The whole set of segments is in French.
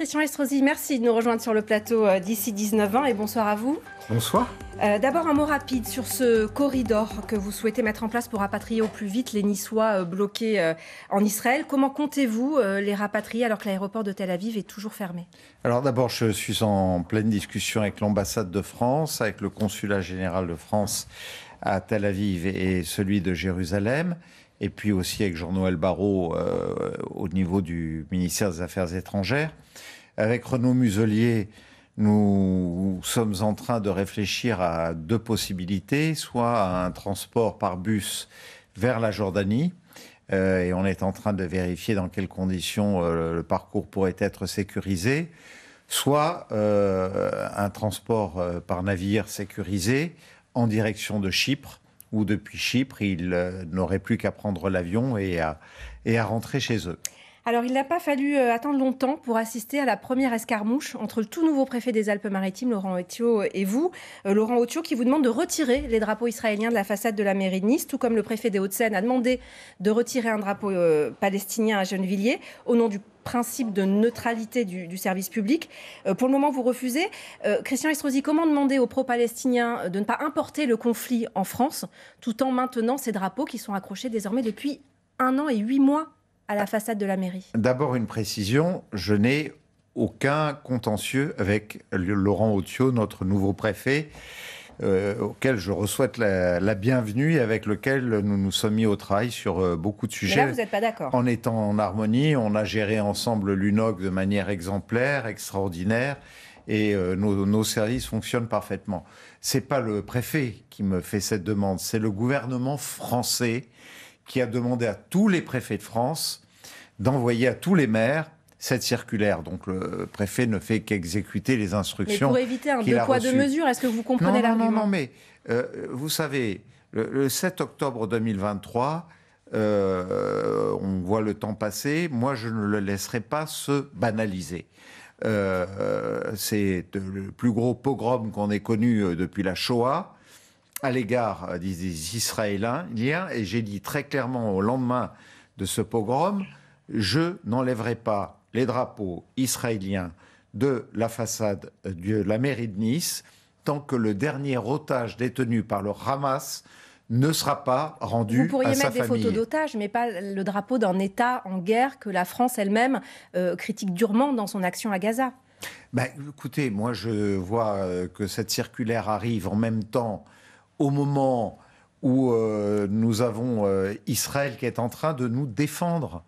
Christian Estrosi, merci de nous rejoindre sur le plateau d'ici 19h et bonsoir à vous. Bonsoir. D'abord un mot rapide sur ce corridor que vous souhaitez mettre en place pour rapatrier au plus vite les Niçois bloqués en Israël. Comment comptez-vous les rapatrier alors que l'aéroport de Tel Aviv est toujours fermé? Alors d'abord, je suis en pleine discussion avec l'ambassade de France, avec le consulat général de France à Tel Aviv et celui de Jérusalem, et puis aussi avec Jean-Noël Barrot au niveau du ministère des Affaires étrangères. Avec Renaud Muselier, nous sommes en train de réfléchir à deux possibilités, soit à un transport par bus vers la Jordanie, et on est en train de vérifier dans quelles conditions le parcours pourrait être sécurisé, soit un transport par navire sécurisé en direction de Chypre, où depuis Chypre, ils n'auraient plus qu'à prendre l'avion et à rentrer chez eux. Alors, il n'a pas fallu attendre longtemps pour assister à la première escarmouche entre le tout nouveau préfet des Alpes-Maritimes, Laurent Otio, et vous. Laurent Otio, qui vous demande de retirer les drapeaux israéliens de la façade de la mairie de Nice, tout comme le préfet des Hauts-de-Seine a demandé de retirer un drapeau palestinien à Gennevilliers, au nom du principe de neutralité du service public. Pour le moment, vous refusez. Christian Estrosi, comment demander aux pro-palestiniens de ne pas importer le conflit en France, tout en maintenant ces drapeaux qui sont accrochés désormais depuis 1 an et 8 mois à la façade de la mairie? D'abord, une précision, je n'ai aucun contentieux avec Laurent Otio, notre nouveau préfet, auquel je souhaite la bienvenue et avec lequel nous nous sommes mis au travail sur beaucoup de sujets. Mais là, vous n'êtes pas d'accord. En étant en harmonie, on a géré ensemble l'UNOC de manière exemplaire, extraordinaire, et nos services fonctionnent parfaitement. C'est pas le préfet qui me fait cette demande, c'est le gouvernement français qui a demandé à tous les préfets de France d'envoyer à tous les maires cette circulaire. Donc le préfet ne fait qu'exécuter les instructions. Mais pour éviter un deux poids, deux mesures, est-ce que vous comprenez l'argument? Non, mais vous savez, le 7 octobre 2023, on voit le temps passer, moi je ne le laisserai pas se banaliser. C'est le plus gros pogrom qu'on ait connu depuis la Shoah à l'égard des Israéliens, et j'ai dit très clairement au lendemain de ce pogrom, je n'enlèverai pas les drapeaux israéliens de la façade de la mairie de Nice tant que le dernier otage détenu par le Hamas ne sera pas rendu à sa famille. Vous pourriez mettre des photos d'otages, mais pas le drapeau d'un État en guerre que la France elle-même critique durement dans son action à Gaza. Écoutez, moi je vois que cette circulaire arrive en même temps au moment où nous avons Israël qui est en train de nous défendre,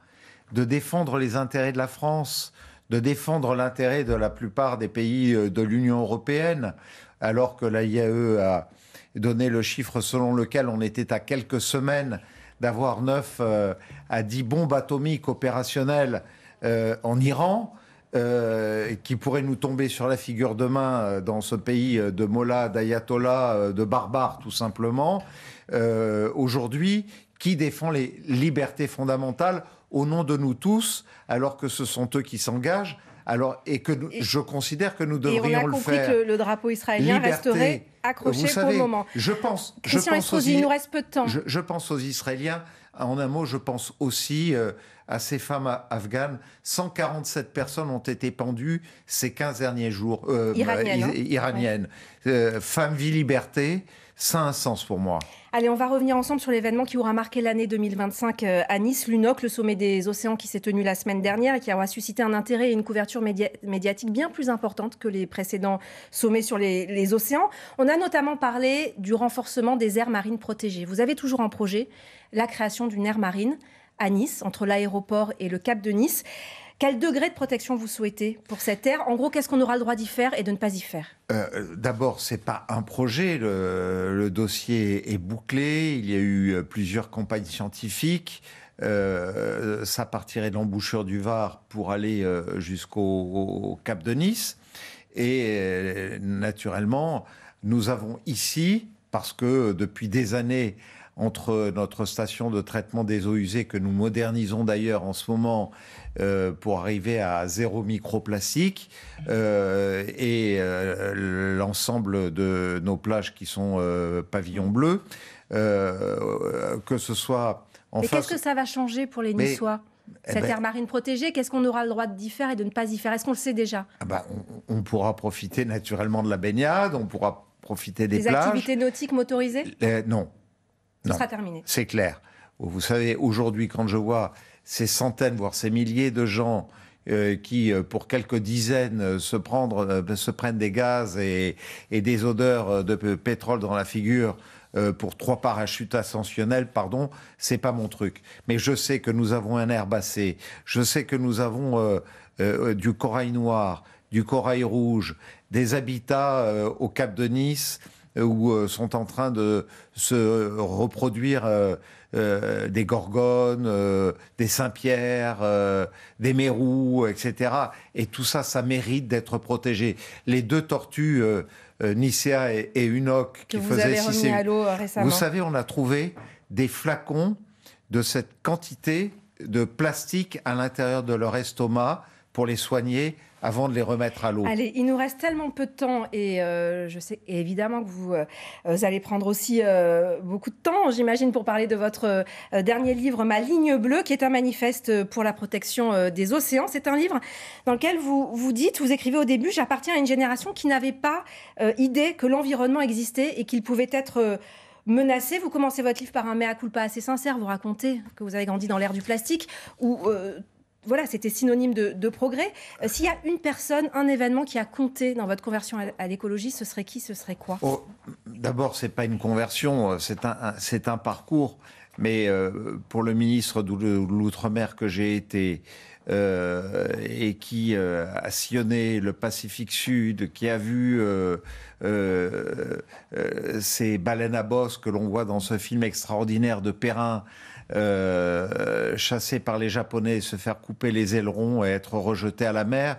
de défendre les intérêts de la France, de défendre l'intérêt de la plupart des pays de l'Union européenne, alors que la IAE a donné le chiffre selon lequel on était à quelques semaines d'avoir 9 à 10 bombes atomiques opérationnelles en Iran, qui pourraient nous tomber sur la figure demain dans ce pays de mollahs, d'ayatollahs, de barbares tout simplement. Aujourd'hui, qui défend les libertés fondamentales au nom de nous tous, alors que ce sont eux qui s'engagent, je considère que nous devrions le faire. Et on a compris que le drapeau israélien resterait accroché pour le moment. Christian Estrosi, il nous reste peu de temps. Je pense aux Israéliens. En un mot, je pense aussi à ces femmes afghanes. 147 personnes ont été pendues ces 15 derniers jours. Iraniennes. Femme, vie, liberté, ça a un sens pour moi. Allez, on va revenir ensemble sur l'événement qui aura marqué l'année 2025 à Nice, l'UNOC, le sommet des océans qui s'est tenu la semaine dernière et qui aura suscité un intérêt et une couverture médiatique bien plus importante que les précédents sommets sur les océans. On a notamment parlé du renforcement des aires marines protégées. Vous avez toujours en projet la création d'une aire marine à Nice, entre l'aéroport et le Cap de Nice. Quel degré de protection vous souhaitez pour cette aire? En gros, qu'est-ce qu'on aura le droit d'y faire et de ne pas y faire? D'abord, ce n'est pas un projet. Le dossier est bouclé. Il y a eu plusieurs campagnes scientifiques. Ça partirait de l'embouchure du Var pour aller jusqu'au Cap de Nice. Et naturellement, nous avons ici, parce que depuis des années, entre notre station de traitement des eaux usées, que nous modernisons d'ailleurs en ce moment pour arriver à 0 microplastique, et l'ensemble de nos plages qui sont pavillon bleu, que ce soit en Mais face... qu'est-ce que ça va changer pour les Niçois? Cette aire marine protégée, qu'est-ce qu'on aura le droit d'y faire et de ne pas y faire? Est-ce qu'on le sait déjà? On pourra profiter naturellement de la baignade, on pourra profiter des plages. Des activités nautiques motorisées? Non. Ce sera terminé. C'est clair. Vous savez, aujourd'hui, quand je vois ces centaines, voire ces milliers de gens qui, pour quelques dizaines, se prennent des gaz et des odeurs de pétrole dans la figure pour 3 parachutes ascensionnels, c'est pas mon truc. Mais je sais que nous avons un herbacé, je sais que nous avons du corail noir, du corail rouge, des habitats au Cap de Nice où sont en train de se reproduire des gorgones, des Saint-Pierre, des mérous, etc. Et tout ça, ça mérite d'être protégé. Les 2 tortues, Nicea et Unoc, qui faisaient 6 à l'eau récemment. Vous savez, on a trouvé des flacons de cette quantité de plastique à l'intérieur de leur estomac pour les soigner avant de les remettre à l'eau. Allez, il nous reste tellement peu de temps et je sais évidemment que vous allez prendre aussi beaucoup de temps, j'imagine, pour parler de votre dernier livre, Ma ligne bleue, qui est un manifeste pour la protection des océans. C'est un livre dans lequel vous écrivez au début, j'appartiens à une génération qui n'avait pas idée que l'environnement existait et qu'il pouvait être menacé. Vous commencez votre livre par un mea culpa assez sincère. Vous racontez que vous avez grandi dans l'ère du plastique, où voilà, c'était synonyme de progrès. S'il y a une personne, un événement qui a compté dans votre conversion à l'écologie, ce serait qui? Ce serait quoi? D'abord, c'est pas une conversion, c'est un parcours. Mais pour le ministre de l'Outre-mer que j'ai été et qui a sillonné le Pacifique Sud, qui a vu ces baleines à bosse que l'on voit dans ce film extraordinaire de Perrin, chassé par les Japonais, se faire couper les ailerons et être rejeté à la mer.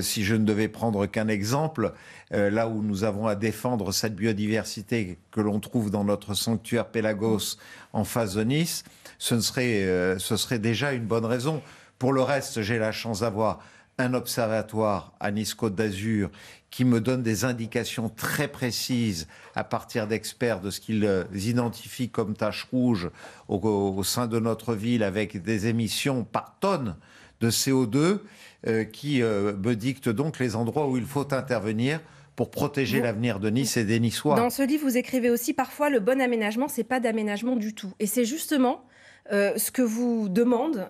Si je ne devais prendre qu'un exemple, là où nous avons à défendre cette biodiversité que l'on trouve dans notre sanctuaire Pélagos en face de Nice, ce serait déjà une bonne raison. Pour le reste, j'ai la chance d'avoir un observatoire à Nice-Côte d'Azur qui me donne des indications très précises à partir d'experts de ce qu'ils identifient comme taches rouges au sein de notre ville, avec des émissions par tonne de CO2 qui me dictent donc les endroits où il faut intervenir pour protéger l'avenir de Nice et des Niçois. Dans ce livre, vous écrivez aussi parfois le bon aménagement, c'est pas d'aménagement du tout. Et c'est justement ce que vous demandent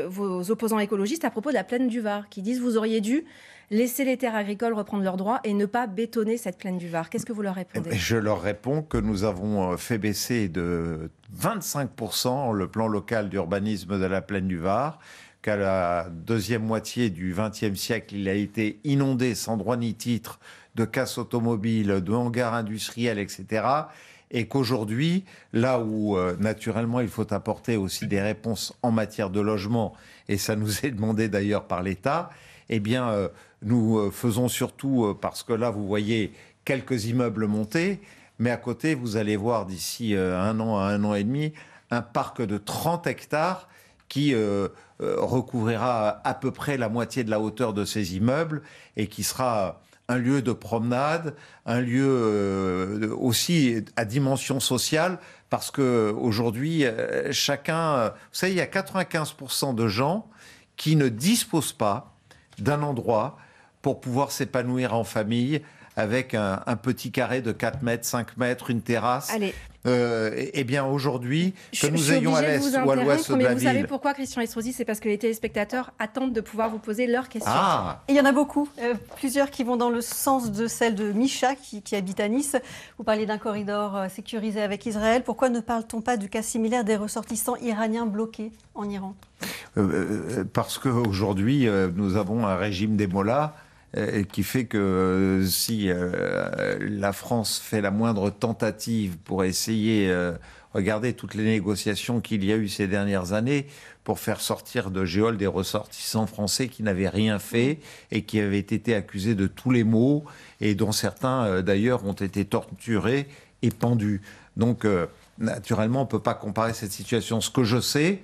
vos opposants écologistes à propos de la plaine du Var, qui disent vous auriez dû laisser les terres agricoles reprendre leurs droits et ne pas bétonner cette plaine du Var. Qu'est-ce que vous leur répondez? Je leur réponds que nous avons fait baisser de 25% le plan local d'urbanisme de la plaine du Var, qu'à la deuxième moitié du XXe siècle, il a été inondé sans droit ni titre de casses automobiles, de hangars industriels, etc. Et qu'aujourd'hui, là où naturellement il faut apporter aussi des réponses en matière de logement, et ça nous est demandé d'ailleurs par l'État, eh bien nous faisons surtout, parce que là vous voyez quelques immeubles montés, mais à côté vous allez voir d'ici 1 an à 1 an et demi, un parc de 30 hectares qui recouvrira à peu près la moitié de la hauteur de ces immeubles et qui sera un lieu de promenade, un lieu aussi à dimension sociale, parce que aujourd'hui, chacun... Vous savez, il y a 95% de gens qui ne disposent pas d'un endroit pour pouvoir s'épanouir en famille avec un petit carré de 4 mètres, 5 mètres, une terrasse. Allez. Eh bien, aujourd'hui, que nous ayons à l'est ou à l'ouest de la ville... Vous savez pourquoi, Christian Estrosi? C'est parce que les téléspectateurs attendent de pouvoir vous poser leurs questions. Ah. Et il y en a beaucoup, plusieurs qui vont dans le sens de celle de Misha, qui habite à Nice. Vous parliez d'un corridor sécurisé avec Israël. Pourquoi ne parle-t-on pas du cas similaire des ressortissants iraniens bloqués en Iran? Parce qu'aujourd'hui, nous avons un régime des mollahs qui fait que si la France fait la moindre tentative pour essayer, regardez toutes les négociations qu'il y a eu ces dernières années pour faire sortir de geôle des ressortissants français qui n'avaient rien fait et qui avaient été accusés de tous les maux et dont certains d'ailleurs ont été torturés et pendus. Donc naturellement on ne peut pas comparer cette situation. Ce que je sais,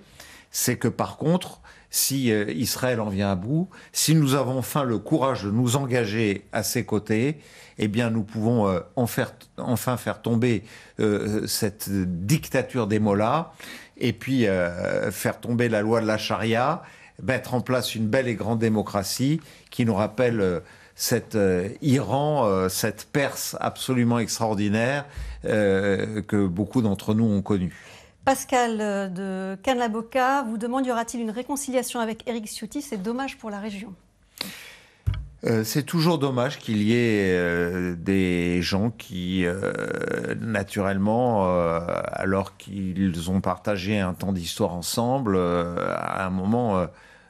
c'est que par contre, si Israël en vient à bout, si nous avons enfin le courage de nous engager à ses côtés, eh bien nous pouvons enfin faire tomber cette dictature des mollahs et puis faire tomber la loi de la charia, mettre en place une belle et grande démocratie qui nous rappelle cet Iran, cette Perse absolument extraordinaire que beaucoup d'entre nous ont connue. Pascal de Cannes-la-Boca vous demande, y aura-t-il une réconciliation avec Éric Ciotti? C'est dommage pour la région. C'est toujours dommage qu'il y ait des gens qui, naturellement, alors qu'ils ont partagé un temps d'histoire ensemble, à un moment...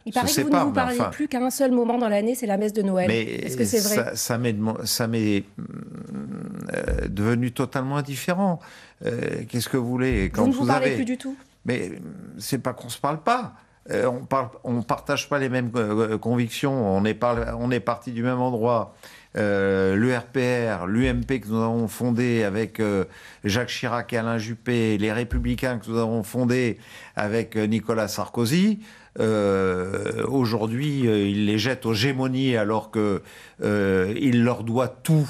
Il paraît que vous ne vous parlez plus qu'à un seul moment dans l'année, c'est la messe de Noël. Est-ce que c'est vrai? Ça m'est devenu totalement indifférent. Qu'est-ce que vous voulez? Quand vous ne vous parlez plus du tout? Mais c'est pas qu'on se parle pas. On partage pas les mêmes convictions. On est parti du même endroit. L'URPR, l'UMP que nous avons fondé avec Jacques Chirac et Alain Juppé, les Républicains que nous avons fondés avec Nicolas Sarkozy. Aujourd'hui, il les jette aux gémonies alors qu'il leur doit tout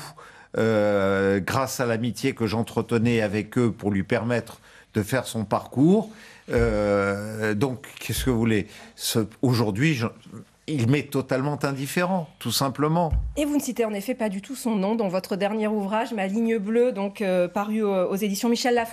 grâce à l'amitié que j'entretenais avec eux pour lui permettre de faire son parcours. Donc, qu'est-ce que vous voulez? Aujourd'hui, il m'est totalement indifférent, tout simplement. Et vous ne citez en effet pas du tout son nom dans votre dernier ouvrage, Ma ligne bleue, donc paru aux éditions Michel Lafon.